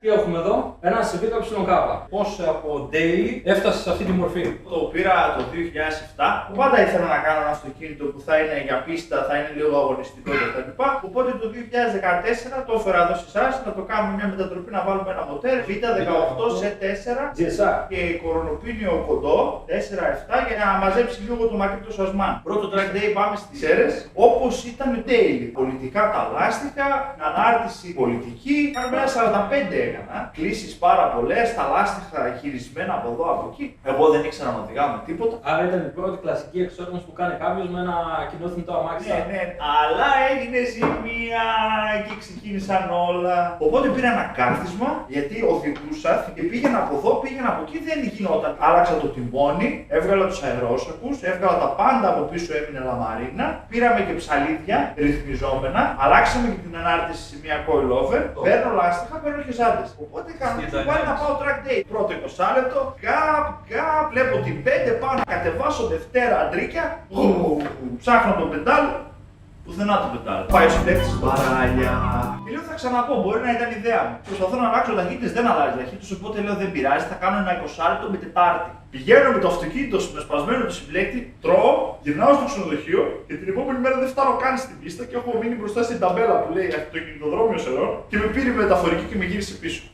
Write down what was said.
Τι έχουμε εδώ, ένα CVKY. Πώς από daily έφτασε σε αυτή τη μορφή. Το πήρα το 2007. Πάντα ήθελα να κάνω ένα αυτοκίνητο που θα είναι για πίστα, θα είναι λίγο αγωνιστικό κτλ. Οπότε το 2014 το έφερα εδώ σε εσάς να το κάνουμε μια μετατροπή, να βάλουμε ένα μοτέρ Β18 σε 4 GSR. και κορονοπίνιο κοντό 4-7 για να μαζέψει λίγο το μακρύ το σασμάν. Πρώτο track day πάμε στις Σέρρες όπως ήταν daily. Πολιτικά τα λάστιχα, ανάρτηση πολιτική, κάνουμε ένα 45 έκανα. Κλήσεις πάρα πολλές, τα λάστιχα χειρισμένα από εδώ από εκεί. Εγώ δεν ήξερα να οδηγάω με τίποτα. Άρα ήταν η πρώτη κλασική εξόρμηση που κάνει κάποιο με ένα κοινό θνητό αμάξι. Ναι, αλλά έγινε ζημία και ξεκίνησαν όλα. Οπότε πήρα ένα κάθισμα γιατί οδηγούσα και πήγαινα από εδώ, πήγαινα από εκεί, δεν γινόταν. Άλλαξα το τιμόνι, έβγαλα τους αερόσακους, έβγαλα τα πάντα από πίσω, έμεινε λαμαρίνα. Πήραμε και ψαλίδια ρυθμιζόμενα, αλλάξαμε και την ανάρτηση σε μια coilover. Παίρνω λάστιχα, παίρνω και ζάντες. Οπότε κανονικά πάλι να πάω track day. Πρώτο 20 λεπτό, γκάπ, βλέπω την 5, πάω να κατεβάσω Δευτέρα αντρίκια. Ψάχνω το πεντάλ, πουθενά το πεντάλ. Πάει ο συμπαίκτης μπαράλια. Και λέω θα ξαναπώ, μπορεί να ήταν ιδέα μου. Προσπαθώ να αλλάξω ταχύτητες, δεν αλλάζει ταχύτητες, οπότε λέω δεν πειράζει, θα κάνω ένα 20 λεπτό με Τετάρτη. Πηγαίνω με το αυτοκίνητο με σπασμένο το συμπλέκτη, τρώω, γυρνάω στο ξενοδοχείο και την επόμενη μέρα δεν φτάνω καν στην πίστα και έχω μείνει μπροστά στην ταμπέλα που λέει αυτοκινητοδρόμιο εδώ και με πήρε μεταφορική και με γύρισε πίσω.